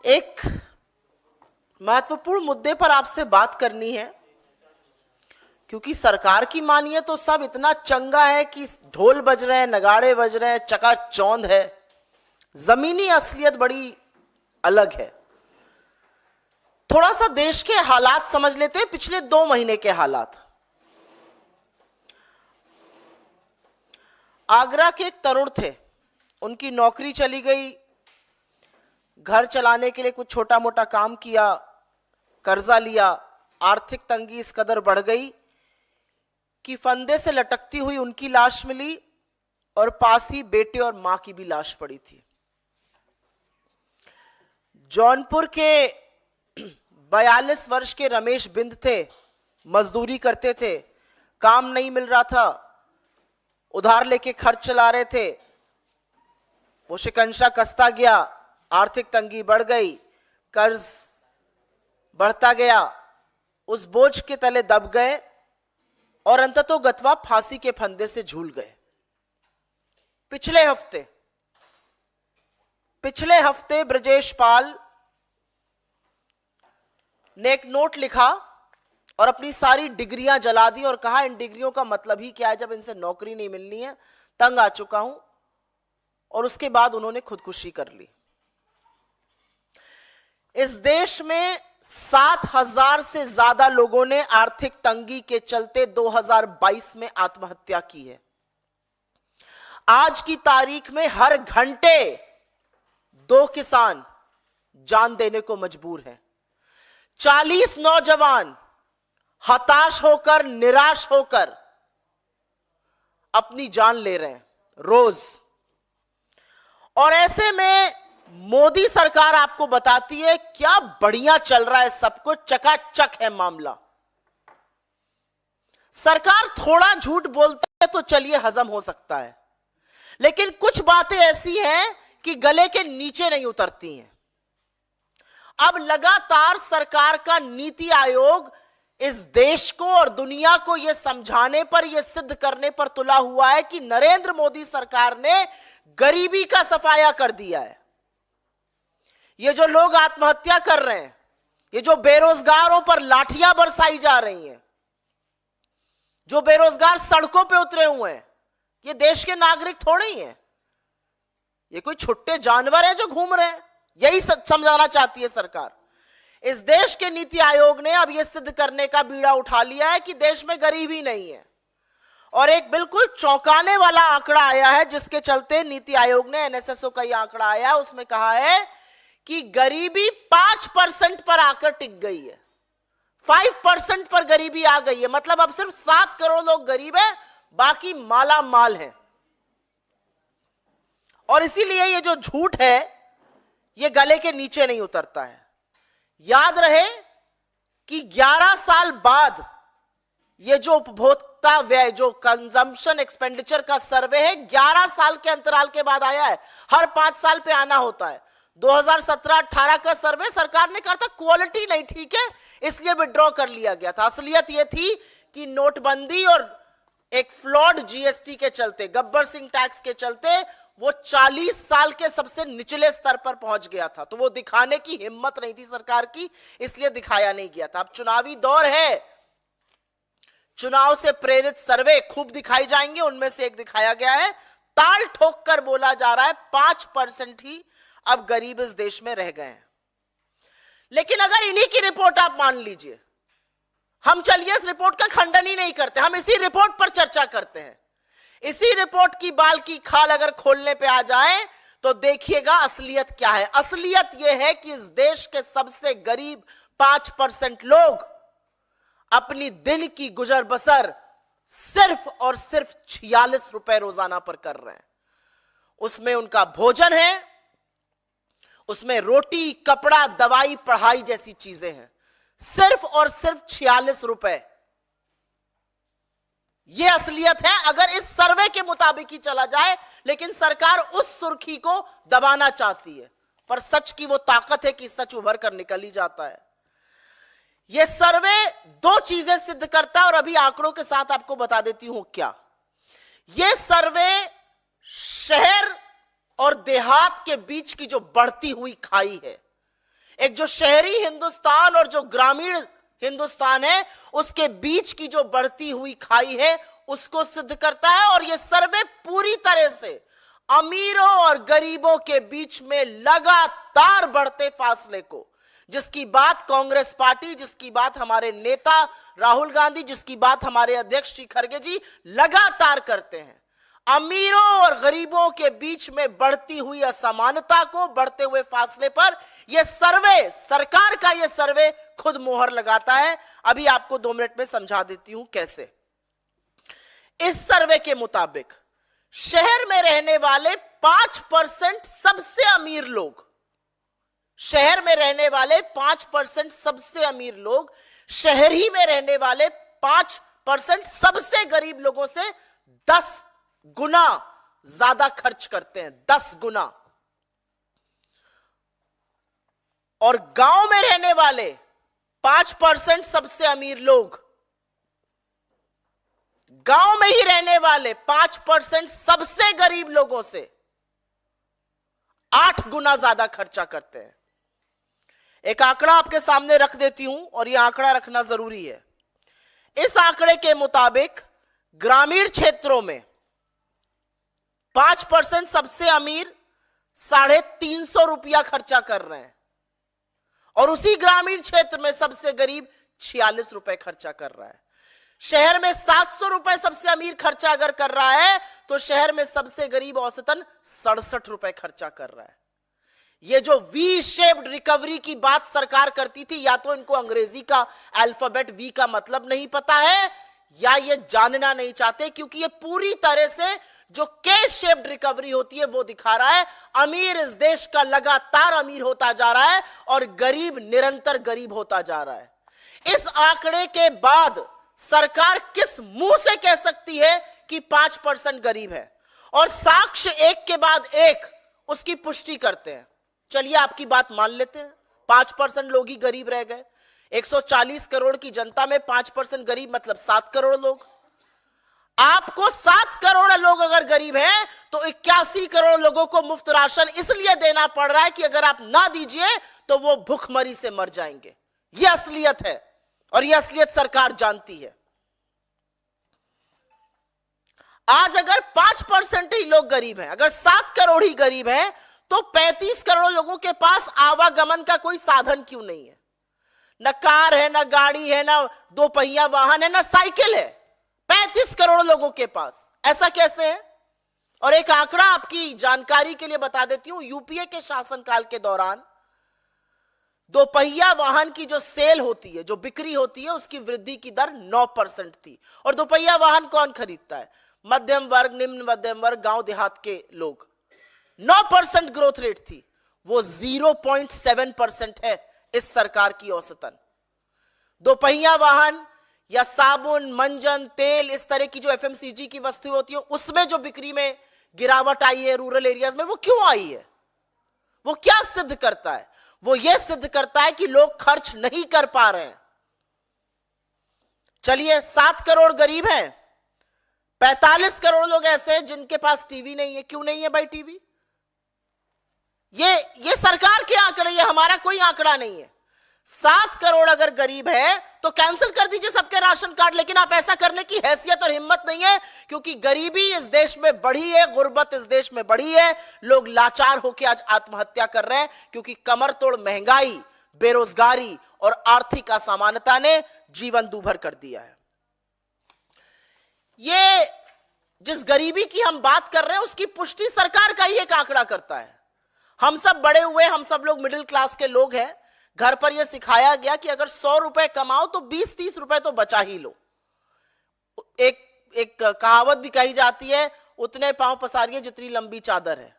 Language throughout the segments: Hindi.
एक महत्वपूर्ण मुद्दे पर आपसे बात करनी है, क्योंकि सरकार की मानिए तो सब इतना चंगा है कि ढोल बज रहे हैं, नगाड़े बज रहे हैं, चकाचौंध है। जमीनी असलियत बड़ी अलग है। थोड़ा सा देश के हालात समझ लेते हैं, पिछले 2 महीने के हालात। आगरा के एक तरुण थे, उनकी नौकरी चली गई, घर चलाने के लिए कुछ छोटा मोटा काम किया, कर्जा लिया, आर्थिक तंगी इस कदर बढ़ गई कि फंदे से लटकती हुई उनकी लाश मिली और पास ही बेटे और मां की भी लाश पड़ी थी। जौनपुर के 42 वर्ष के रमेश बिंद थे, मजदूरी करते थे, काम नहीं मिल रहा था, उधार लेके खर्च चला रहे थे। वो शिकंजा कसता गया, आर्थिक तंगी बढ़ गई, कर्ज बढ़ता गया, उस बोझ के तले दब गए और अंततः गतवा फांसी के फंदे से झूल गए। पिछले हफ्ते ब्रजेश पाल ने एक नोट लिखा और अपनी सारी डिग्रियां जला दी और कहा इन डिग्रियों का मतलब ही क्या है जब इनसे नौकरी नहीं मिलनी है, तंग आ चुका हूं। और उसके बाद उन्होंने खुदकुशी कर ली। इस देश में 7,000 से ज्यादा लोगों ने आर्थिक तंगी के चलते 2022 में आत्महत्या की है। आज की तारीख में हर घंटे 2 किसान जान देने को मजबूर हैं। 40 नौजवान हताश होकर, निराश होकर अपनी जान ले रहे हैं रोज। और ऐसे में मोदी सरकार आपको बताती है क्या बढ़िया चल रहा है, सब कुछ चकाचक है मामला। सरकार थोड़ा झूठ बोलती है तो चलिए हजम हो सकता है, लेकिन कुछ बातें ऐसी हैं कि गले के नीचे नहीं उतरती हैं। अब लगातार सरकार का नीति आयोग इस देश को और दुनिया को यह समझाने पर, यह सिद्ध करने पर तुला हुआ है कि नरेंद्र मोदी सरकार ने गरीबी का सफाया कर दिया है। ये जो लोग आत्महत्या कर रहे हैं, ये जो बेरोजगारों पर लाठियां बरसाई जा रही हैं, जो बेरोजगार सड़कों पे उतरे हुए हैं, ये देश के नागरिक थोड़े ही हैं, ये कोई छुट्टे जानवर हैं जो घूम रहे हैं। यही समझाना चाहती है सरकार। इस देश के नीति आयोग ने अब यह सिद्ध करने का बीड़ा उठा लिया है कि देश में गरीबी नहीं है। और एक बिल्कुल चौंकाने वाला आंकड़ा आया है जिसके चलते नीति आयोग ने, एनएसएसओ का यह आंकड़ा आया है, उसमें कहा है कि गरीबी 5% पर आकर टिक गई है। 5% पर गरीबी आ गई है, मतलब अब सिर्फ 7 करोड़ लोग गरीब हैं, बाकी माला माल है। और इसीलिए ये जो झूठ है ये गले के नीचे नहीं उतरता है। याद रहे कि 11 साल बाद ये जो उपभोक्ता व्यय, जो कंजम्पशन एक्सपेंडिचर का सर्वे है, 11 साल के अंतराल के बाद आया है। हर 5 साल पे आना होता है। 2017-18 का सर्वे सरकार ने कहा था क्वालिटी नहीं ठीक है, इसलिए विड्रॉ कर लिया गया था। असलियत यह थी कि नोटबंदी और एक फ्लॉड जीएसटी के चलते, गब्बर सिंह टैक्स के चलते वो 40 साल के सबसे निचले स्तर पर पहुंच गया था। तो वो दिखाने की हिम्मत नहीं थी सरकार की, इसलिए दिखाया नहीं गया था। अब चुनावी दौर है, चुनाव से प्रेरित सर्वे खूब दिखाई जाएंगे। उनमें से एक दिखाया गया है, ताल ठोक कर बोला जा रहा है 5% ही अब गरीब इस देश में रह गए हैं। लेकिन अगर इन्हीं की रिपोर्ट आप मान लीजिए, हम चलिए इस रिपोर्ट का खंडन ही नहीं करते, हम इसी रिपोर्ट पर चर्चा करते हैं। इसी रिपोर्ट की बाल की खाल अगर खोलने पे आ जाए तो देखिएगा असलियत क्या है। असलियत यह है कि इस देश के सबसे गरीब 5% लोग अपनी दिन की गुजर बसर सिर्फ और सिर्फ 46 रुपए रोजाना पर कर रहे हैं। उसमें उनका भोजन है, उसमें रोटी, कपड़ा, दवाई, पढ़ाई जैसी चीजें हैं। सिर्फ और सिर्फ 46 रुपए। यह असलियत है अगर इस सर्वे के मुताबिक ही चला जाए। लेकिन सरकार उस सुर्खी को दबाना चाहती है, पर सच की वो ताकत है कि सच उभर कर निकल ही जाता है। यह सर्वे 2 चीजें सिद्ध करता है और अभी आंकड़ों के साथ आपको बता देती हूं क्या। यह सर्वे शहर और देहात के बीच की जो बढ़ती हुई खाई है, एक जो शहरी हिंदुस्तान और जो ग्रामीण हिंदुस्तान है, उसके बीच की जो बढ़ती हुई खाई है, उसको सिद्ध करता है। और यह सर्वे पूरी तरह से अमीरों और गरीबों के बीच में लगातार बढ़ते फासले को, जिसकी बात कांग्रेस पार्टी, जिसकी बात हमारे नेता राहुल गांधी, जिसकी बात हमारे अध्यक्ष श्री खड़गे जी लगातार करते हैं, अमीरों और गरीबों के बीच में बढ़ती हुई असमानता को, बढ़ते हुए फासले पर यह सर्वे, सरकार का यह सर्वे खुद मोहर लगाता है। अभी आपको 2 मिनट में समझा देती हूं कैसे। इस सर्वे के मुताबिक शहर में रहने वाले 5% सबसे अमीर लोग, शहर में रहने वाले 5% सबसे अमीर लोग, शहर ही में रहने वाले 5% सबसे गरीब लोगों से 10 गुना ज्यादा खर्च करते हैं, 10 गुना। और गांव में रहने वाले 5% सबसे अमीर लोग, गांव में ही रहने वाले 5% सबसे गरीब लोगों से 8 गुना ज्यादा खर्चा करते हैं। एक आंकड़ा आपके सामने रख देती हूं, और यह आंकड़ा रखना जरूरी है। इस आंकड़े के मुताबिक ग्रामीण क्षेत्रों में 5% सबसे अमीर 350 रुपया खर्चा कर रहे हैं, और उसी ग्रामीण क्षेत्र में सबसे गरीब 46 रुपए खर्चा कर रहा है। शहर में 700 रुपए सबसे अमीर खर्चा अगर कर रहा है, तो शहर में सबसे गरीब औसतन 67 रुपए खर्चा कर रहा है। ये जो वी शेप्ड रिकवरी की बात सरकार करती थी, या तो इनको अंग्रेजी का अल्फाबेट वी का मतलब नहीं पता है, या ये जानना नहीं चाहते, क्योंकि ये पूरी तरह से जो के शेप्ड रिकवरी होती है वो दिखा रहा है। अमीर इस देश का लगातार अमीर होता जा रहा है, और गरीब निरंतर गरीब होता जा रहा है। इस आंकड़े के बाद सरकार किस मुंह से कह सकती है कि 5% गरीब है? और साक्ष्य एक के बाद एक उसकी पुष्टि करते हैं। चलिए आपकी बात मान लेते हैं, 5% लोग ही गरीब रह गए। 140 करोड़ की जनता में 5% गरीब मतलब 7 करोड़ लोग। आपको 7 करोड़ लोग अगर गरीब हैं, तो 81 करोड़ लोगों को मुफ्त राशन इसलिए देना पड़ रहा है कि अगर आप ना दीजिए तो वो भूखमरी से मर जाएंगे। यह असलियत है, और यह असलियत सरकार जानती है। आज अगर 5% ही लोग गरीब हैं, अगर 7 करोड़ ही गरीब हैं, तो 35 करोड़ लोगों के पास आवागमन का कोई साधन क्यों नहीं है? न कार है, न गाड़ी है, न 2 पहिया वाहन है, न साइकिल है। 35 करोड़ लोगों के पास, ऐसा कैसे है? और एक आंकड़ा आपकी जानकारी के लिए बता देती हूं। यूपीए के शासनकाल के दौरान 2 पहिया वाहन की जो सेल होती है, जो बिक्री होती है, उसकी वृद्धि की दर 9% थी। और 2 पहिया वाहन कौन खरीदता है? मध्यम वर्ग, निम्न मध्यम वर्ग, गांव देहात के लोग। 9% ग्रोथ रेट थी, वो 0.7% है इस सरकार की औसतन। 2 पहिया वाहन या साबुन, मंजन, तेल, इस तरह की जो एफएमसीजी की वस्तुएं होती है, उसमें जो बिक्री में गिरावट आई है रूरल एरियाज में, वो क्यों आई है? वो क्या सिद्ध करता है? वो ये सिद्ध करता है कि लोग खर्च नहीं कर पा रहे हैं। चलिए 7 करोड़ गरीब हैं, 45 करोड़ लोग ऐसे हैं जिनके पास टीवी नहीं है। क्यों नहीं है भाई टीवी? ये सरकार के आंकड़े, ये हमारा कोई आंकड़ा नहीं है। 7 करोड़ अगर गरीब है तो कैंसिल कर दीजिए सबके राशन कार्ड, लेकिन आप ऐसा करने की हैसियत और हिम्मत नहीं है, क्योंकि गरीबी इस देश में बढ़ी है, गुर्बत इस देश में बढ़ी है। लोग लाचार होकर आज आत्महत्या कर रहे हैं, क्योंकि कमर तोड़ महंगाई, बेरोजगारी और आर्थिक असमानता ने जीवन दूभर कर दिया है। ये जिस गरीबी की हम बात कर रहे हैं, उसकी पुष्टि सरकार का ही एक आंकड़ा करता है। हम सब बड़े हुए, हम सब लोग मिडिल क्लास के लोग हैं। घर पर यह सिखाया गया कि अगर 100 रुपए कमाओ तो 20-30 रुपए तो बचा ही लो। एक कहावत भी कही जाती है, उतने पांव पसारिए जितनी लंबी चादर है।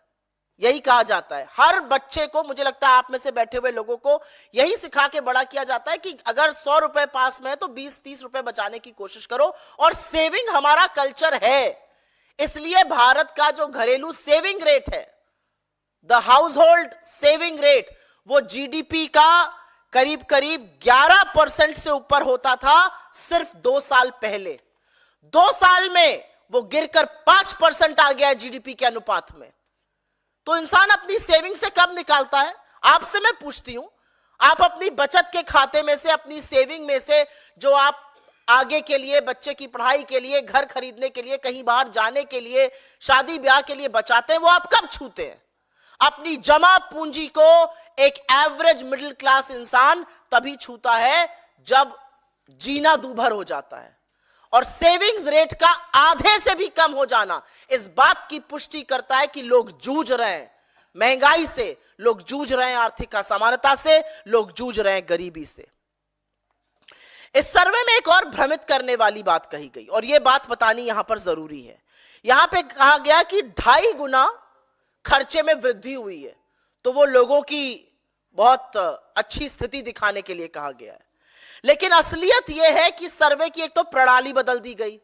यही कहा जाता है हर बच्चे को। मुझे लगता है आप में से बैठे हुए लोगों को यही सिखा के बड़ा किया जाता है कि अगर 100 रुपए पास में है तो 20-30 रुपए बचाने की कोशिश करो। और सेविंग हमारा कल्चर है, इसलिए भारत का जो घरेलू सेविंग रेट है, द हाउसहोल्ड सेविंग रेट, वो जीडीपी का करीब करीब 11% से ऊपर होता था सिर्फ 2 साल पहले। 2 साल में वो गिरकर 5% आ गया है जीडीपी के अनुपात में। तो इंसान अपनी सेविंग से कब निकालता है? आपसे मैं पूछती हूं, आप अपनी बचत के खाते में से, अपनी सेविंग में से जो आप आगे के लिए, बच्चे की पढ़ाई के लिए, घर खरीदने के लिए, कहीं बाहर जाने के लिए, शादी ब्याह के लिए बचाते हैं, वो आप कब छूते हैं? अपनी जमा पूंजी को एक एवरेज मिडिल क्लास इंसान तभी छूता है जब जीना दूभर हो जाता है। और सेविंग्स रेट का आधे से भी कम हो जाना इस बात की पुष्टि करता है कि लोग जूझ रहे हैं महंगाई से, लोग जूझ रहे हैं आर्थिक असमानता से, लोग जूझ रहे हैं गरीबी से। इस सर्वे में एक और भ्रमित करने वाली बात कही गई और यह बात बतानी यहां पर जरूरी है। यहां पे कहा गया कि 2.5 गुना खर्चे में वृद्धि हुई है, तो वो लोगों की बहुत अच्छी स्थिति दिखाने के लिए कहा गया है। लेकिन असलियत यह है कि सर्वे की एक तो प्रणाली बदल दी गई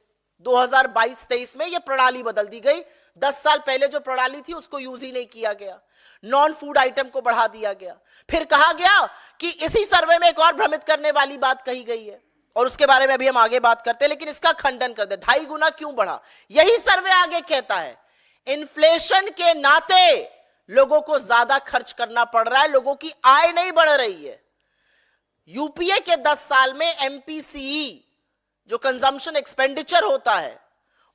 2022-23 में, यह प्रणाली बदल दी गई। 10 साल पहले जो प्रणाली थी उसको यूज ही नहीं किया गया, नॉन फूड आइटम को बढ़ा दिया गया। फिर कहा गया कि इसी सर्वे में एक और भ्रमित करने वाली बात कही गई है और उसके बारे में अभी हम आगे बात करते हैं, लेकिन इसका खंडन कर दे। 2.5 गुना क्यों बढ़ा? यही सर्वे आगे कहता है इन्फ्लेशन के नाते लोगों को ज्यादा खर्च करना पड़ रहा है, लोगों की आय नहीं बढ़ रही है। यूपीए के 10 साल में एमपीसीई जो कंजम्पशन एक्सपेंडिचर होता है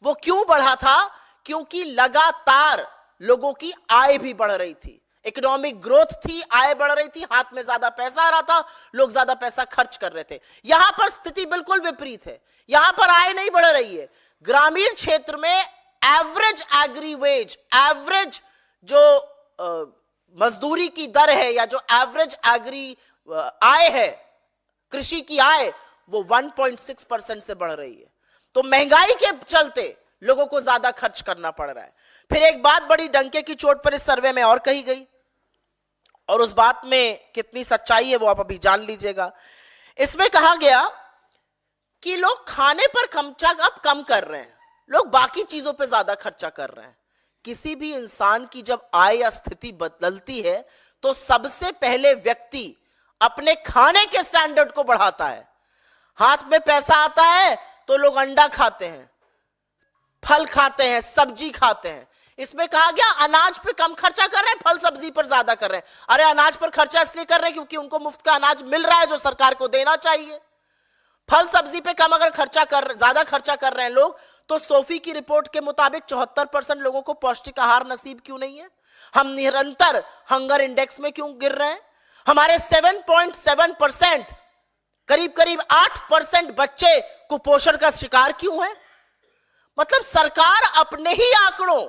वो क्यों बढ़ा था? क्योंकि लगातार लोगों की आय भी बढ़ रही थी, इकोनॉमिक ग्रोथ थी, आय बढ़ रही थी, हाथ में ज्यादा पैसा आ रहा था, लोग ज्यादा पैसा खर्च कर रहे थे। यहां पर स्थिति बिल्कुल विपरीत है, यहां पर आय नहीं बढ़ रही है। ग्रामीण क्षेत्र में एवरेज एग्री वेज, एवरेज जो मजदूरी की दर है या जो एवरेज एग्री आय है, कृषि की आय, वो 1.6% से बढ़ रही है। तो महंगाई के चलते लोगों को ज्यादा खर्च करना पड़ रहा है। फिर एक बात बड़ी डंके की चोट पर इस सर्वे में और कही गई और उस बात में कितनी सच्चाई है वो आप अभी जान लीजिएगा। इसमें कहा गया कि लोग खाने पर खर्चा अब कम कर रहे हैं, लोग बाकी चीजों पर ज्यादा खर्चा कर रहे हैं। किसी भी इंसान की जब आय या स्थिति बदलती है तो सबसे पहले व्यक्ति अपने खाने के स्टैंडर्ड को बढ़ाता है। हाथ में पैसा आता है तो लोग अंडा खाते हैं, फल खाते हैं, सब्जी खाते हैं। इसमें कहा गया अनाज पे कम खर्चा कर रहे हैं, फल सब्जी पर ज्यादा कर रहे हैं। अरे अनाज पर खर्चा इसलिए कर रहे हैं क्योंकि उनको मुफ्त का अनाज मिल रहा है जो सरकार को देना चाहिए। फल सब्जी पे कम अगर ज्यादा खर्चा कर रहे हैं लोग, तो सोफी की रिपोर्ट के मुताबिक 74% लोगों को पौष्टिक आहार नसीब क्यों नहीं है? हम निरंतर हंगर इंडेक्स में क्यों गिर रहे हैं? हमारे 7.7%, करीब करीब 8% बच्चे कुपोषण का शिकार क्यों हैं? मतलब सरकार अपने ही आंकड़ों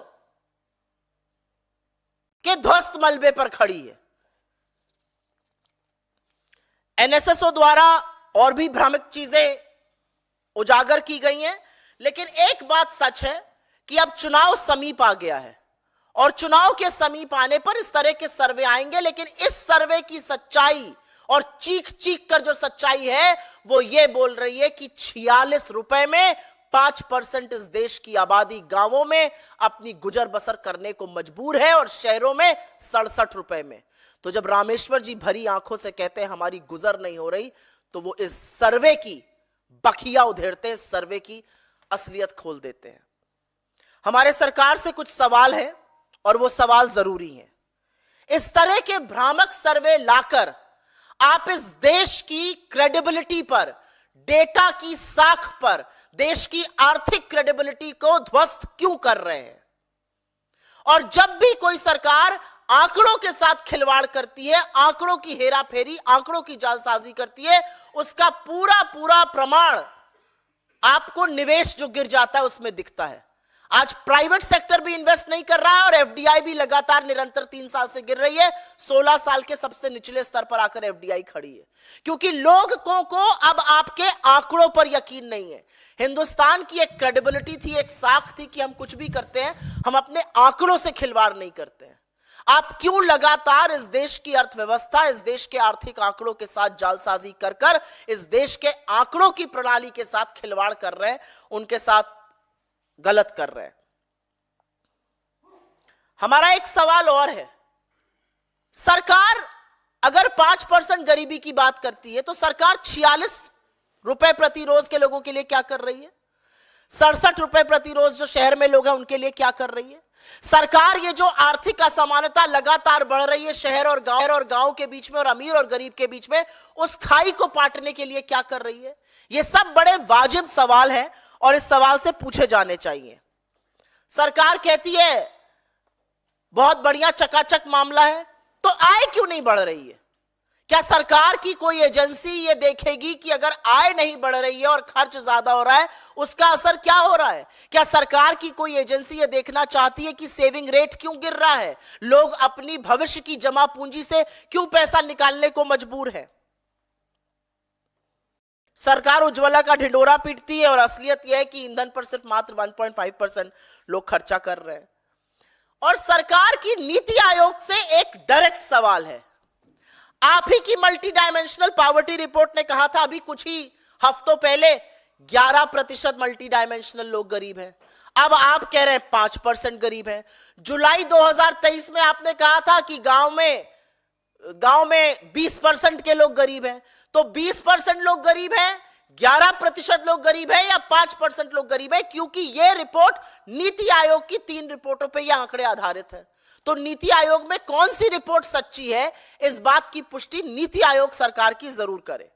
के ध्वस्त मलबे पर खड़ी है। एनएसएसओ द्वारा और भी भ्रामक चीजें उजागर की गई हैं, लेकिन एक बात सच है कि अब चुनाव समीप आ गया है और चुनाव के समीप आने पर इस तरह के सर्वे आएंगे। लेकिन इस सर्वे की सच्चाई और चीख चीख कर जो सच्चाई है वो ये बोल रही है कि 46 रुपए में 5% इस देश की आबादी गांवों में अपनी गुजर बसर करने को मजबूर है और शहरों में 67 रुपए में। तो जब रामेश्वर जी भरी आंखों से कहते हैं हमारी गुजर नहीं हो रही, तो वो इस सर्वे की बखिया उधेड़ते हैं, सर्वे की असलियत खोल देते हैं। हमारे सरकार से कुछ सवाल है और वो सवाल जरूरी है। इस तरह के भ्रामक सर्वे लाकर आप इस देश की क्रेडिबिलिटी पर, डेटा की साख पर देश की आर्थिक क्रेडिबिलिटी को ध्वस्त क्यों कर रहे हैं? और जब भी कोई सरकार आंकड़ों के साथ खिलवाड़ करती है, आंकड़ों की हेराफेरी, आंकड़ों की जालसाजी करती है, उसका पूरा पूरा प्रमाण आपको निवेश जो गिर जाता है उसमें दिखता है। आज प्राइवेट सेक्टर भी इन्वेस्ट नहीं कर रहा है और एफडीआई भी लगातार निरंतर 3 साल से गिर रही है। 16 साल के सबसे निचले स्तर पर आकर एफडीआई खड़ी है, क्योंकि लोगों को अब आपके आंकड़ों पर यकीन नहीं है। हिंदुस्तान की एक क्रेडिबिलिटी थी, एक साख थी कि हम कुछ भी करते हैं, हम अपने आंकड़ों से खिलवाड़ नहीं करते हैं। आप क्यों लगातार इस देश की अर्थव्यवस्था, इस देश के आर्थिक आंकड़ों के साथ जालसाजी कर कर इस देश के आंकड़ों की प्रणाली के साथ खिलवाड़ कर रहे हैं, उनके साथ गलत कर रहे हैं? हमारा एक सवाल और है, सरकार अगर 5% गरीबी की बात करती है तो सरकार 46 रुपए प्रति रोज के लोगों के लिए क्या कर रही है? ₹67 प्रतिरोज जो शहर में लोग हैं उनके लिए क्या कर रही है सरकार? ये जो आर्थिक असमानता लगातार बढ़ रही है शहर और गांव के बीच में और अमीर और गरीब के बीच में, उस खाई को पाटने के लिए क्या कर रही है? ये सब बड़े वाजिब सवाल हैं और इस सवाल से पूछे जाने चाहिए। सरकार कहती है बहुत बढ़िया चकाचक मामला है, तो आय क्यों नहीं बढ़ रही है? क्या सरकार की कोई एजेंसी ये देखेगी कि अगर आय नहीं बढ़ रही है और खर्च ज्यादा हो रहा है उसका असर क्या हो रहा है? क्या सरकार की कोई एजेंसी ये देखना चाहती है कि सेविंग रेट क्यों गिर रहा है, लोग अपनी भविष्य की जमा पूंजी से क्यों पैसा निकालने को मजबूर है? सरकार उज्ज्वला का ढिंडोरा पीटती है और असलियत यह है कि ईंधन पर सिर्फ मात्र 1.5% लोग खर्चा कर रहे हैं। और सरकार की नीति आयोग से एक डायरेक्ट सवाल है। आप ही की मल्टी डायमेंशनल पॉवर्टी रिपोर्ट ने कहा था अभी कुछ ही हफ्तों पहले 11% मल्टी डायमेंशनल लोग गरीब हैं। अब आप कह रहे हैं 5% गरीब हैं। जुलाई 2023 में आपने कहा था कि गांव में 20% के लोग गरीब हैं। तो 20% लोग गरीब हैं, 11% लोग गरीब है या 5% लोग गरीब है? क्योंकि यह रिपोर्ट नीति आयोग की 3 रिपोर्टों पर यह आंकड़े आधारित है। तो नीति आयोग में कौन सी रिपोर्ट सच्ची है, इस बात की पुष्टि नीति आयोग सरकार की जरूर करे।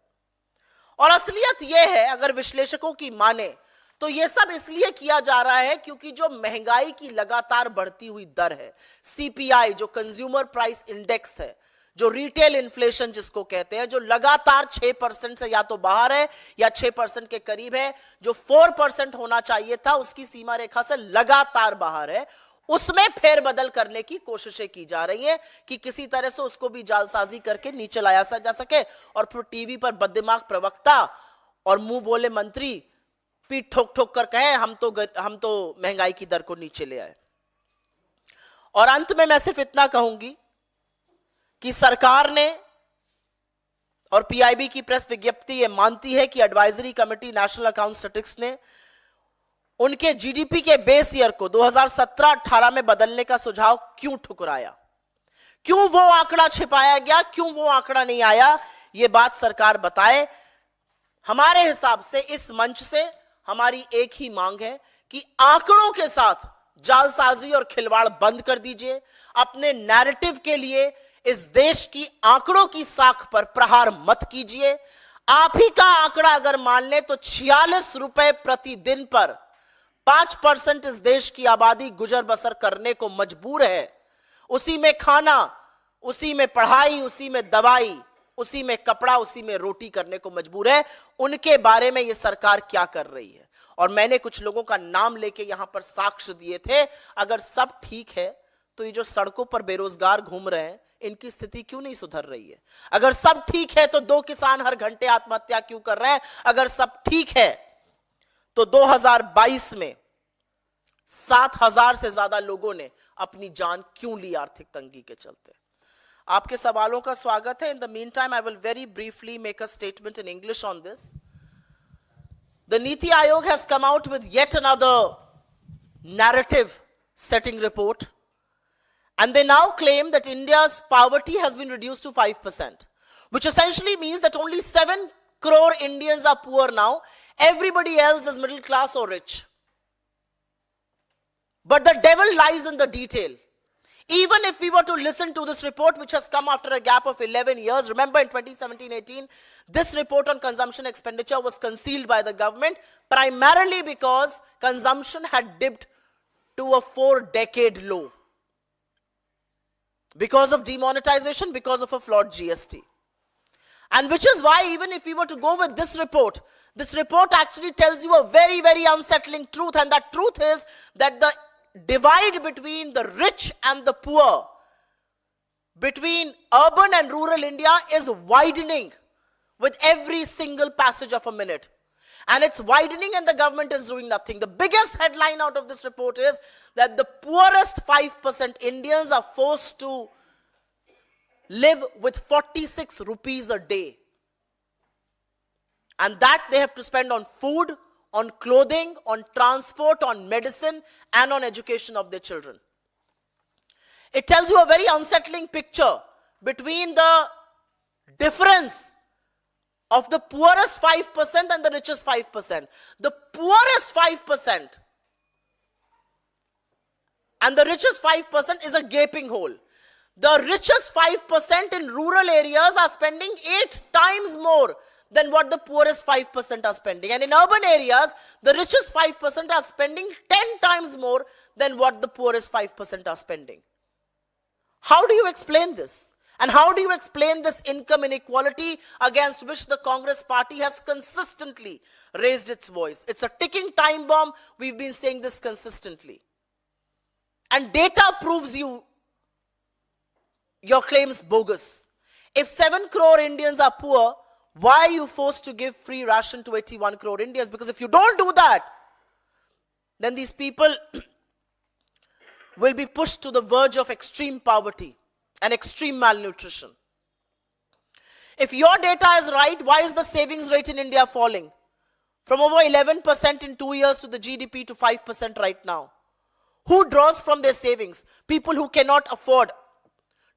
और असलियत यह है, अगर विश्लेषकों की माने तो यह सब इसलिए किया जा रहा है क्योंकि जो महंगाई की लगातार बढ़ती हुई दर है, सीपीआई जो कंज्यूमर प्राइस इंडेक्स है, जो रिटेल इन्फ्लेशन जिसको कहते हैं, जो लगातार 6% से या तो बाहर है या 6% के करीब है, जो 4% होना चाहिए था उसकी सीमा रेखा से लगातार बाहर है, उसमें फेरबदल करने की कोशिशें की जा रही हैं कि किसी तरह से उसको भी जालसाजी करके नीचे लाया जा सके और फिर टीवी पर बददिमाग प्रवक्ता और मुंह बोले मंत्री पीठ ठोक ठोक कर कहे हम तो महंगाई की दर को नीचे ले आए। और अंत में मैं सिर्फ इतना कहूंगी कि सरकार ने और पीआईबी की प्रेस विज्ञप्ति यह मानती है कि advisory committee national account statistics ने उनके जीडीपी के बेस ईयर को 2017-18 में बदलने का सुझाव क्यों ठुकराया, क्यों वो आंकड़ा छिपाया गया, क्यों वो आंकड़ा नहीं आया, ये बात सरकार बताए। हमारे हिसाब से इस मंच से हमारी एक ही मांग है कि आंकड़ों के साथ जालसाजी और खिलवाड़ बंद कर दीजिए। अपने नैरेटिव के लिए इस देश की आंकड़ों की साख पर प्रहार मत कीजिए। आप ही का आंकड़ा अगर मान ले तो 46 रुपए प्रतिदिन पर 5% इस देश की आबादी गुजर बसर करने को मजबूर है। उसी में खाना, उसी में पढ़ाई, उसी में दवाई, उसी में कपड़ा, उसी में रोटी करने को मजबूर है। उनके बारे में यह सरकार क्या कर रही है? और मैंने कुछ लोगों का नाम लेके यहां पर साक्ष्य दिए थे। अगर सब ठीक है तो ये जो सड़कों पर बेरोजगार घूम रहे हैं इनकी स्थिति क्यों नहीं सुधर रही है? अगर सब ठीक है तो 2 किसान हर घंटे आत्महत्या क्यों कर रहे हैं? अगर सब ठीक है तो 2022 में 7,000 से ज्यादा लोगों ने अपनी जान क्यों ली आर्थिक तंगी के चलते? आपके सवालों का स्वागत है। In the mean time I will very briefly make a statement in English on this. The NITI Aayog has come out with yet another narrative setting report, and they now claim that India's poverty has been reduced to 5%, which essentially means that only 7 crore Indians are poor now. Everybody else is middle class or rich. But the devil lies in the detail. Even if we were to listen to this report, which has come after a gap of 11 years, remember in 2017-18, this report on consumption expenditure was concealed by the government, primarily because consumption had dipped to a 4-decade low. Because of demonetization, because of a flawed GST. And which is why even if we were to go with this report actually tells you a very, very unsettling truth. And that truth is that the divide between the rich and the poor, between urban and rural India is widening with every single passage of a minute. And it's widening and the government is doing nothing. The biggest headline out of this report is that the poorest 5% Indians are forced to live with 46 rupees a day. And that they have to spend on food, on clothing, on transport, on medicine, and on education of their children. It tells you a very unsettling picture between the difference of the poorest 5% and the richest 5%. The poorest 5% and the richest 5% is a gaping hole. The richest 5% in rural areas are spending 8 times more than what the poorest 5% are spending. And in urban areas, the richest 5% are spending 10 times more than what the poorest 5% are spending. How do you explain this? And how do you explain this income inequality against which the Congress party has consistently raised its voice? It's a ticking time bomb. We've been saying this consistently. And data proves your claims bogus. If 7 crore Indians are poor, why are you forced to give free ration to 81 crore Indians? Because if you don't do that, then these people will be pushed to the verge of extreme poverty and extreme malnutrition. If your data is right, why is the savings rate in India falling? From over 11% in 2 years to the GDP to 5% right now. Who draws from their savings? People who cannot afford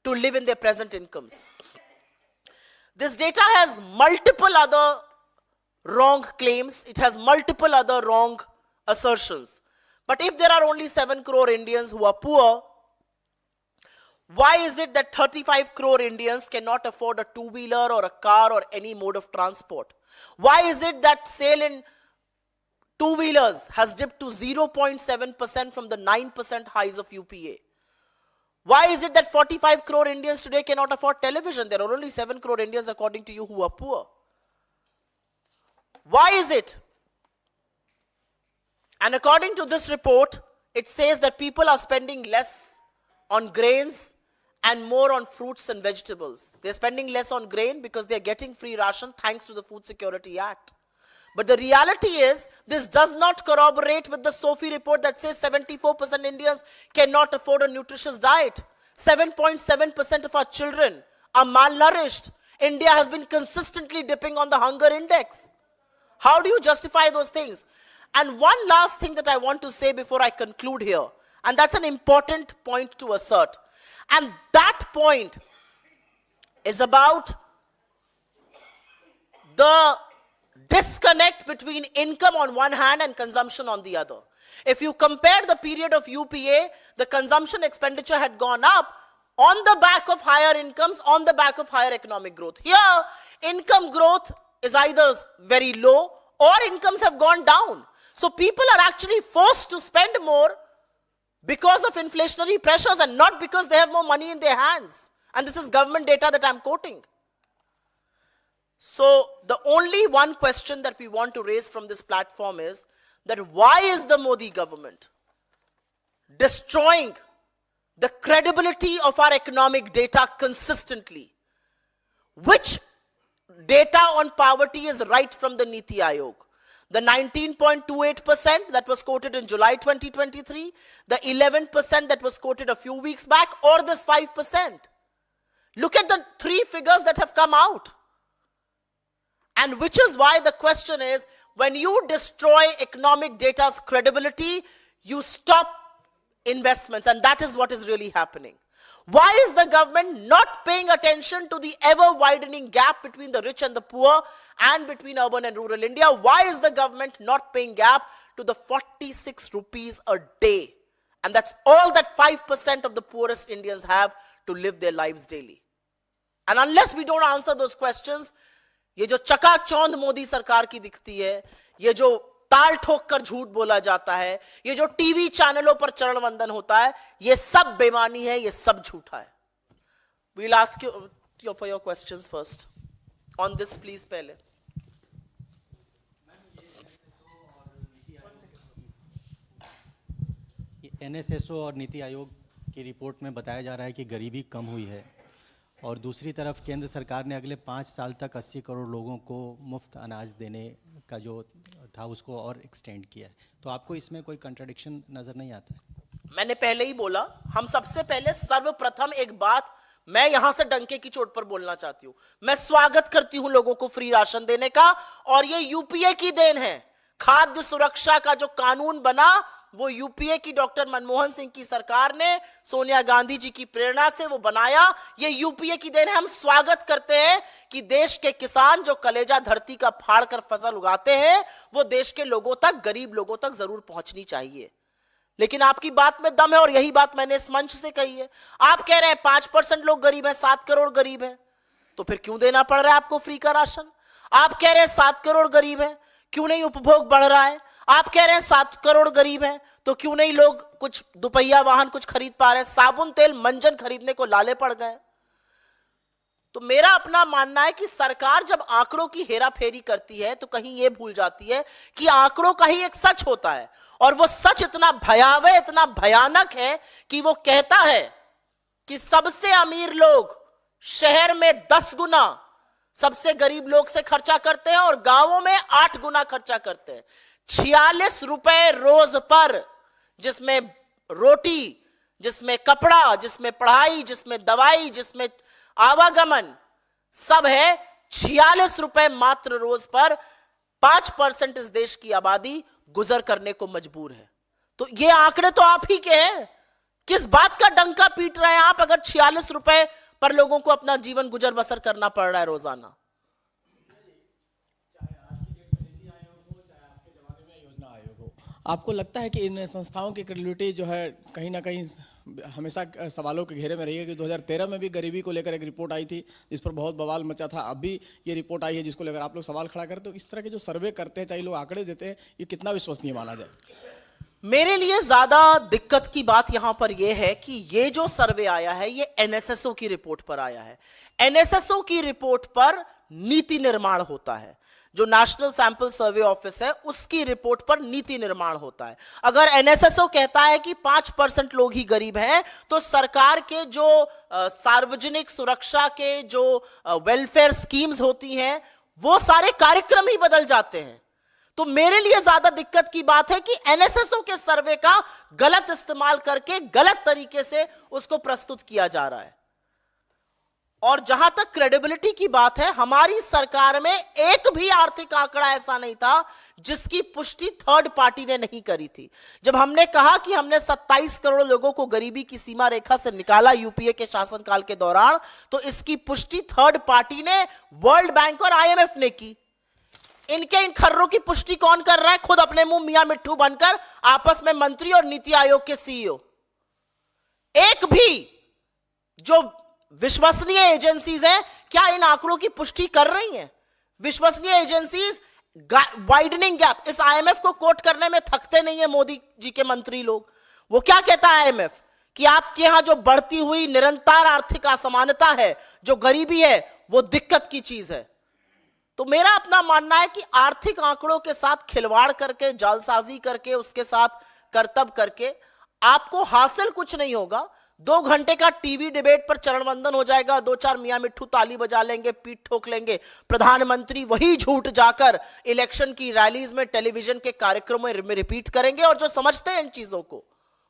to live in their present incomes. This data has multiple other wrong claims. It has multiple other wrong assertions. But if there are only 7 crore Indians who are poor, why is it that 35 crore Indians cannot afford a two-wheeler or a car or any mode of transport? Why is it that sale in two-wheelers has dipped to 0.7% from the 9% highs of UPA? Why is it that 45 crore Indians today cannot afford television? There are only 7 crore Indians, according to you, who are poor. Why is it? And according to this report, it says that people are spending less on grains and more on fruits and vegetables. They're spending less on grain because they're getting free ration thanks to the Food Security Act. But the reality is, this does not corroborate with the SOFI report that says 74% Indians cannot afford a nutritious diet. 7.7% of our children are malnourished. India has been consistently dipping on the hunger index. How do you justify those things? And one last thing that I want to say before I conclude here, and that's an important point to assert. And that point is about the disconnect between income on one hand and consumption on the other. If you compare the period of UPA, the consumption expenditure had gone up on the back of higher incomes, on the back of higher economic growth. Here, income growth is either very low or incomes have gone down. So people are actually forced to spend more because of inflationary pressures and not because they have more money in their hands. And this is government data that I'm quoting. So the only one question that we want to raise from this platform is that why is the Modi government destroying the credibility of our economic data consistently? Which data on poverty is right from the Niti Aayog? The 19.28% that was quoted in July 2023, the 11% that was quoted a few weeks back, or this 5%? Look at the three figures that have come out. And which is why the question is, when you destroy economic data's credibility, you stop investments, and that is what is really happening. Why is the government not paying attention to the ever-widening gap between the rich and the poor and between urban and rural India? Why is the government not paying gap to the 46 rupees a day? And that's all that 5% of the poorest Indians have to live their lives daily. And unless we don't answer those questions, ये जो चकाचौंध मोदी सरकार की दिखती है, ये जो ताल ठोक कर झूठ बोला जाता है, ये जो टीवी चैनलों पर चरण वंदन होता है, ये सब बेईमानी है, ये सब झूठा है. We'll ask you for your questions first. On this, please, पहले. NSSO और नीति आयोग की रिपोर्ट में बताया जा रहा है कि गरीबी कम हुई है, और दूसरी तरफ केंद्र सरकार ने अगले 5 साल तक 80 करोड़ लोगों को मुफ्त अनाज देने का जो था उसको और एक्सटेंड किया है. तो आपको इसमें कोई कंट्राडिक्शन नजर नहीं आता है? मैंने पहले ही बोला, हम सबसे पहले सर्वप्रथम एक बात मैं यहां से डंके की चोट पर बोलना चाहती हूं. मैं स्वागत करती हूं लोगों को फ्री राशन देने का, और ये यूपीए की देन है. खाद्य सुरक्षा का जो कानून बना वो यूपीए की डॉक्टर मनमोहन सिंह की सरकार ने सोनिया गांधी जी की प्रेरणा से वो बनाया। ये यूपीए की देन है। हम स्वागत करते हैं कि देश के किसान जो कलेजा धरती का फाड़ कर फसल उगाते हैं वो देश के लोगों तक, गरीब लोगों तक जरूर पहुंचनी चाहिए। लेकिन आपकी बात में दम है और यही बात मैंने इस मंच से कही है। आप कह रहे हैं 5% लोग गरीब हैं, 7 करोड़ गरीब हैं, तो फिर क्यों देना पड़ रहा है आपको फ्री का राशन? आप कह रहे हैं 7 करोड़ गरीब हैं, क्यों नहीं उपभोग बढ़ रहा है? आप कह रहे हैं 7 करोड़ गरीब हैं, तो क्यों नहीं लोग कुछ दुपहिया वाहन कुछ खरीद पा रहे हैं? साबुन तेल मंजन खरीदने को लाले पड़ गए। तो मेरा अपना मानना है कि सरकार जब आंकड़ों की हेराफेरी करती है तो कहीं यह भूल जाती है कि आंकड़ों का ही एक सच होता है, और वो सच इतना भयावह, इतना भयानक है कि वो कहता है कि सबसे अमीर लोग शहर में 10 गुना सबसे गरीब लोग से खर्चा करते हैं और गांवों में 8 गुना खर्चा करते हैं। 46 रुपए रोज पर, जिसमें रोटी, जिसमें कपड़ा, जिसमें पढ़ाई, जिसमें दवाई, जिसमें आवागमन सब है। 46 रुपए मात्र रोज पर 5% इस देश की आबादी गुजर करने को मजबूर है। तो ये आंकड़े तो आप ही के हैं। किस बात का डंका पीट रहे हैं आप अगर 46 रुपए पर लोगों को अपना जीवन गुजर बसर करना पड़ रहा है रोजाना? आपको लगता है कि इन संस्थाओं की क्रेडिबिलिटी जो है कहीं ना कहीं हमेशा सवालों के घेरे में रही है? कि 2013 में भी गरीबी को लेकर एक रिपोर्ट आई थी जिस पर बहुत बवाल मचा था, अब भी ये रिपोर्ट आई है जिसको लेकर आप लोग सवाल खड़ा करते हो। इस तरह के जो सर्वे करते हैं, चाहे लोग आंकड़े देते हैं, ये कितना विश्वसनीय माना जाए? मेरे लिए ज्यादा दिक्कत की बात यहां पर यह है कि ये जो सर्वे आया है ये एनएसएसओ की रिपोर्ट पर आया है। एनएसएसओ की रिपोर्ट पर नीति निर्माण होता है। जो नेशनल सैंपल सर्वे ऑफिस है उसकी रिपोर्ट पर नीति निर्माण होता है। अगर एनएसएसओ कहता है कि 5% लोग ही गरीब हैं, तो सरकार के जो सार्वजनिक सुरक्षा के जो वेलफेयर स्कीम्स होती हैं वो सारे कार्यक्रम ही बदल जाते हैं। तो मेरे लिए ज्यादा दिक्कत की बात है कि एनएसएसओ के सर्वे का गलत इस्तेमाल करके गलत तरीके से उसको प्रस्तुत किया जा रहा है। और जहां तक क्रेडिबिलिटी की बात है, हमारी सरकार में एक भी आर्थिक आंकड़ा ऐसा नहीं था जिसकी पुष्टि थर्ड पार्टी ने नहीं करी थी। जब हमने कहा कि हमने 27 करोड़ लोगों को गरीबी की सीमा रेखा से निकाला यूपीए के शासनकाल के दौरान, तो इसकी पुष्टि थर्ड पार्टी ने, वर्ल्ड बैंक और आईएमएफ ने की। इनके इन खर्रों की पुष्टि कौन कर रहा है? खुद अपने मुंह मियां मिट्ठू बनकर आपस में मंत्री और नीति आयोग के सीईओ। एक भी जो विश्वसनीय एजेंसीज हैं क्या इन आंकड़ों की पुष्टि कर रही हैं? विश्वसनीय एजेंसीज वाइडनिंग गैप, इस आईएमएफ को कोट करने में थकते नहीं है मोदी जी के मंत्री लोग। वो क्या कहता है आईएमएफ कि आपके यहां जो बढ़ती हुई निरंतर आर्थिक असमानता है, जो गरीबी है, वो दिक्कत की चीज है। तो मेरा अपना मानना है कि आर्थिक आंकड़ों के साथ खिलवाड़ करके, जालसाजी करके, उसके साथ करतब करके आपको हासिल कुछ नहीं होगा। 2 घंटे का टीवी डिबेट पर चरण वंदन हो जाएगा, 2-4 मियां मिट्ठू ताली बजा लेंगे, पीठ ठोक लेंगे, प्रधानमंत्री वही झूठ जाकर इलेक्शन की रैलीज में, टेलीविजन के कार्यक्रमों में रिपीट करेंगे, और जो समझते हैं इन चीजों को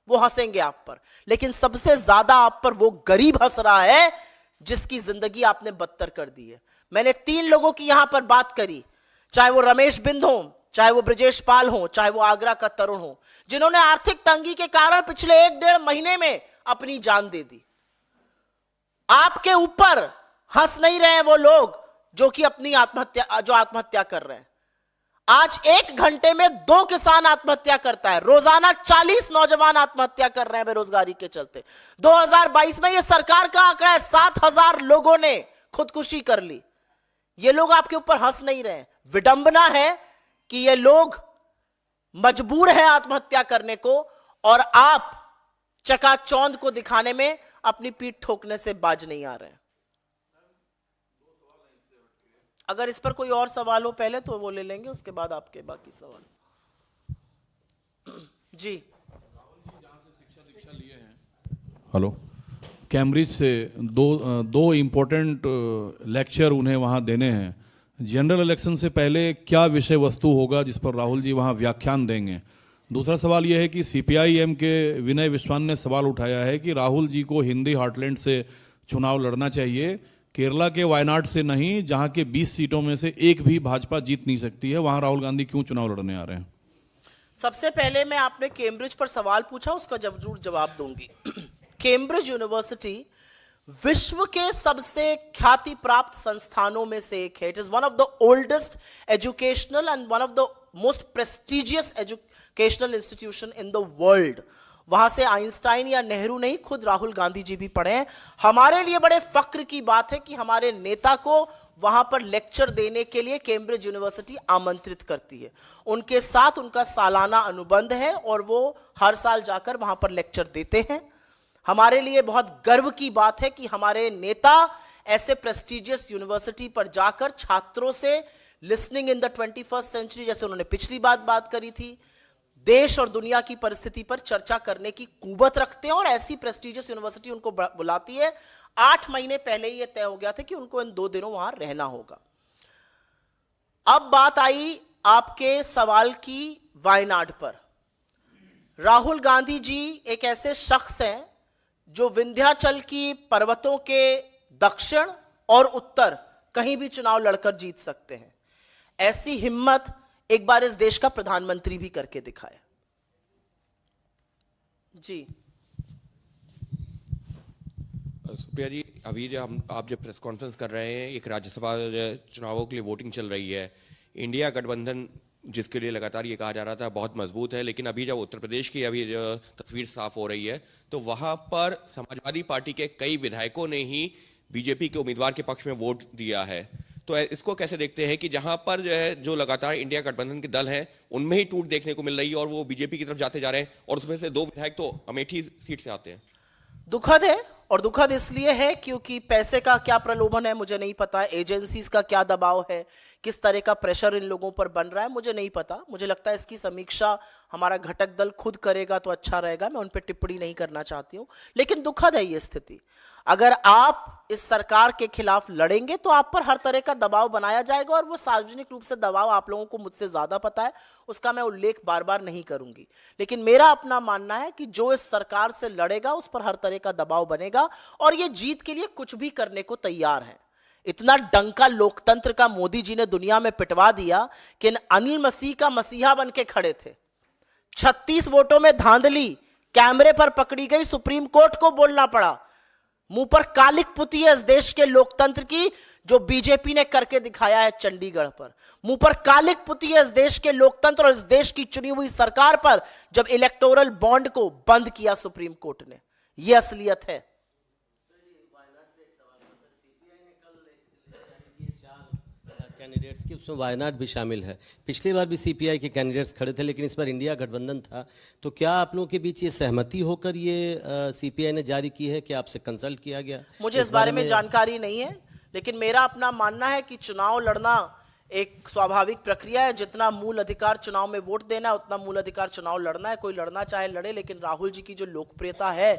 वो हंसेंगे आप पर। लेकिन सबसे ज्यादा आप पर वो गरीब हंस रहा है जिसकी जिंदगी आपने बदतर कर दी है। मैंने 3 लोगों की यहां पर बात करी, चाहे वो रमेश बिंद हो, चाहे वो ब्रजेश पाल हो, चाहे वो आगरा का तरुण हो, जिन्होंने आर्थिक तंगी के कारण पिछले 1-1.5 महीने में अपनी जान दे दी। आपके ऊपर हंस नहीं रहे वो लोग जो कि अपनी आत्महत्या कर रहे हैं। आज 1 घंटे में 2 किसान आत्महत्या करता है, रोजाना 40 नौजवान आत्महत्या कर रहे हैं बेरोजगारी के चलते। 2022 में यह सरकार का आंकड़ा है, 7,000 लोगों ने खुदकुशी कर ली। ये लोग आपके ऊपर हंस नहीं रहे। विडंबना है कि ये लोग मजबूर हैं आत्महत्या करने को, और आप चकाचौंध को दिखाने में अपनी पीठ ठोकने से बाज नहीं आ रहे हैं। अगर इस पर कोई और सवाल हो पहले तो वो ले लेंगे, उसके बाद आपके बाकी सवाल। जी, हेलो, कैम्ब्रिज से दो इम्पोर्टेंट लेक्चर उन्हें वहाँ देने हैं। जनरल इलेक्शन से पहले क्या विषय वस्तु होगा जिस पर राहुल जी वहाँ व्याख्यान देंगे? दूसरा सवाल यह है कि सीपीआईएम के विनय विश्वान ने सवाल उठाया है कि राहुल जी को हिंदी हार्टलैंड से चुनाव लड़ना चाहिए, केरला के वायनाड से नहीं, जहाँ के 20 सीटों में से एक भी भाजपा जीत नहीं सकती है, वहाँ राहुल गांधी क्यों चुनाव लड़ने आ रहे हैं? सबसे पहले मैं आपने कैम्ब्रिज पर सवाल पूछा, उसका जरूर जवाब दूंगी। कैम्ब्रिज यूनिवर्सिटी विश्व के सबसे ख्याति प्राप्त संस्थानों में से एक है। It is one of the oldest educational and one of the most prestigious educational institution in the world. वहां से आइंस्टाइन या नेहरू नहीं, खुद राहुल गांधी जी भी पढ़े हैं। हमारे लिए बड़े फक्र की बात है कि हमारे नेता को वहां पर लेक्चर देने के लिए कैम्ब्रिज यूनिवर्सिटी आमंत्रित करती है। उनके साथ उनका सालाना अनुबंध है और वो हर साल जाकर वहां पर लेक्चर देते हैं। हमारे लिए बहुत गर्व की बात है कि हमारे नेता ऐसे प्रेस्टिजियस यूनिवर्सिटी पर जाकर छात्रों से listening in the 21st century, जैसे उन्होंने पिछली बात करी थी, देश और दुनिया की परिस्थिति पर चर्चा करने की कुवत रखते हैं और ऐसी प्रेस्टिजियस यूनिवर्सिटी उनको बुलाती है। 8 महीने पहले ही यह तय हो गया था कि उनको इन 2 दिनों वहां रहना होगा। अब बात आई आपके सवाल की वायनाड पर। राहुल गांधी जी एक ऐसे शख्स हैं जो विंध्याचल की पर्वतों के दक्षिण और उत्तर कहीं भी चुनाव लड़कर जीत सकते हैं। ऐसी हिम्मत एक बार इस देश का प्रधानमंत्री भी करके दिखाया। जी सुप्रिया जी, अभी जो आप जब प्रेस कॉन्फ्रेंस कर रहे हैं, एक राज्यसभा चुनावों के लिए वोटिंग चल रही है, इंडिया गठबंधन जिसके लिए लगातार ये कहा जा रहा था बहुत मजबूत है, लेकिन अभी जब उत्तर प्रदेश की अभी तस्वीर साफ हो रही है तो वहां पर समाजवादी पार्टी के कई विधायकों ने ही बीजेपी के उम्मीदवार के पक्ष में वोट दिया है। तो इसको कैसे देखते हैं कि जहां पर जो है जो लगातार इंडिया गठबंधन के दल हैं उनमें ही टूट देखने को मिल रही है और वो बीजेपी की तरफ जाते जा रहे हैं और उसमें से 2 विधायक तो अमेठी सीट से आते हैं। दुखद है, और दुखद इसलिए है क्योंकि पैसे का क्या प्रलोभन है मुझे नहीं पता, एजेंसीज का क्या दबाव है, किस तरह का प्रेशर इन लोगों पर बन रहा है मुझे नहीं पता। मुझे लगता है इसकी समीक्षा हमारा घटक दल खुद करेगा तो अच्छा रहेगा, मैं उन पर टिप्पणी नहीं करना चाहती हूं। लेकिन दुखद है ये स्थिति। अगर आप इस सरकार के खिलाफ लड़ेंगे तो आप पर हर तरह का दबाव बनाया जाएगा, और वो सार्वजनिक रूप से दबाव आप लोगों को मुझसे ज्यादा पता है, उसका मैं उल्लेख बार बार नहीं करूंगी। लेकिन मेरा अपना मानना है कि जो इस सरकार से लड़ेगा उस पर हर तरह का दबाव बनेगा, और ये जीत के लिए कुछ भी करने को तैयार है। इतना डंका लोकतंत्र का मोदी जी ने दुनिया में पिटवा दिया कि अनिल मसीह का मसीहा बन के खड़े थे। 36 वोटों में धांधली कैमरे पर पकड़ी गई, सुप्रीम कोर्ट को बोलना पड़ा। मुंह पर कालिक पुती है इस देश के लोकतंत्र की, जो बीजेपी ने करके दिखाया है चंडीगढ़ पर। मुंह पर कालिक पुती है इस देश के लोकतंत्र और इस देश की चुनी हुई सरकार पर, जब इलेक्टोरल बॉन्ड को बंद किया सुप्रीम कोर्ट ने। यह असलियत है। कैंडिडेट्स की उसमें वायनाड भी शामिल है। पिछली बार भी सीपीआई के कैंडिडेट्स खड़े थे, लेकिन इस बार इंडिया गठबंधन था। तो क्या आप लोगों के बीच ये सहमति होकर ये सीपीआई ने जारी की है कि आपसे कंसल्ट किया गया? मुझे इस बारे में जानकारी नहीं है, लेकिन मेरा अपना मानना है कि चुनाव लड़ना एक स्वाभाविक प्रक्रिया है। जितना मूल अधिकार चुनाव में वोट देना है उतना मूल अधिकार चुनाव लड़ना है। कोई लड़ना चाहे लड़े, लेकिन राहुल जी की जो लोकप्रियता है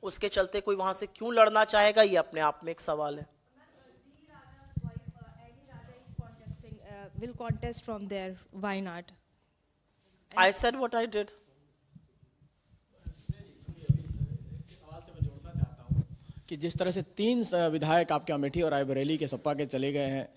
उसके चलते कोई वहां से क्यों लड़ना चाहेगा, ये अपने आप में एक सवाल है। Will contest from there. Why not? I said what I did. कि जिस तरह से 3 विधायक आपके अमेठी और रायबरेली के सपा के चले गए हैं,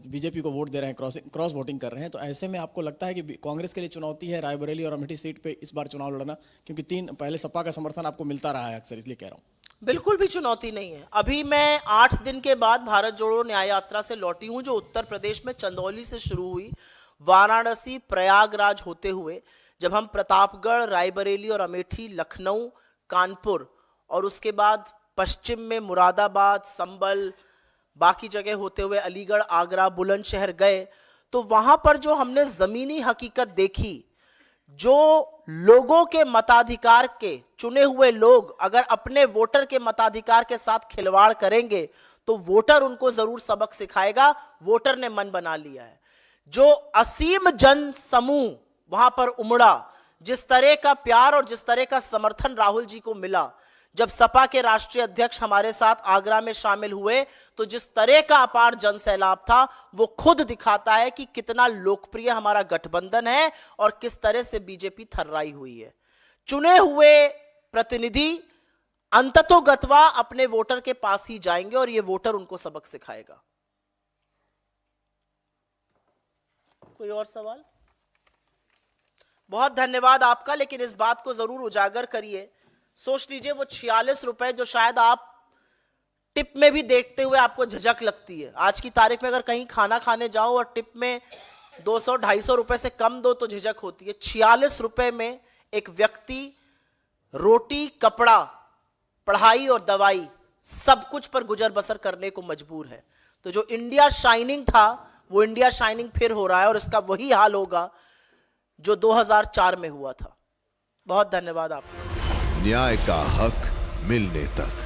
बीजेपी को वोट दे रहे हैं, क्रॉस वोटिंग कर रहे हैं, तो ऐसे में आपको लगता है कि कांग्रेस के लिए चुनौती है रायबरेली और अमेठी सीट पे इस बार चुनाव लड़ना? क्योंकि 3 पहले सपा का समर्थन आपको मिलता रहा है अक्सर, इसलिए कह रहा हूँ। बिल्कुल भी चुनौती नहीं है। अभी मैं 8 दिन के बाद भारत जोड़ो न्याय यात्रा से लौटी हूं, जो उत्तर प्रदेश में चंदौली से शुरू हुई, वाराणसी प्रयागराज होते हुए जब हम प्रतापगढ़, रायबरेली और अमेठी, लखनऊ, कानपुर और उसके बाद पश्चिम में मुरादाबाद, संबल, बाकी जगह होते हुए अलीगढ़, आगरा, बुलंदशहर गए, तो वहां पर जो हमने जमीनी हकीकत देखी, जो लोगों के मताधिकार के चुने हुए लोग अगर अपने वोटर के मताधिकार के साथ खिलवाड़ करेंगे तो वोटर उनको जरूर सबक सिखाएगा। वोटर ने मन बना लिया है। जो असीम जन समूह वहां पर उमड़ा, जिस तरह का प्यार और जिस तरह का समर्थन राहुल जी को मिला, जब सपा के राष्ट्रीय अध्यक्ष हमारे साथ आगरा में शामिल हुए, तो जिस तरह का अपार जन सैलाब था, वो खुद दिखाता है कि कितना लोकप्रिय हमारा गठबंधन है और किस तरह से बीजेपी थर्राई हुई है। चुने हुए प्रतिनिधि अंततोगत्वा अपने वोटर के पास ही जाएंगे और ये वोटर उनको सबक सिखाएगा। कोई और सवाल? बहुत धन्यवाद आपका, लेकिन इस बात को जरूर उजागर करिए। सोच लीजिए वो 46 रुपए जो शायद आप टिप में भी देखते हुए आपको झिझक लगती है, आज की तारीख में अगर कहीं खाना खाने जाओ और टिप में 200-250 रुपए से कम दो तो झिझक होती है। 46 रुपए में एक व्यक्ति रोटी, कपड़ा, पढ़ाई और दवाई सब कुछ पर गुजर बसर करने को मजबूर है। तो जो इंडिया शाइनिंग था वो इंडिया शाइनिंग फिर हो रहा है, और इसका वही हाल होगा जो 2004 में हुआ था। बहुत धन्यवाद आपका। न्याय का हक मिलने तक।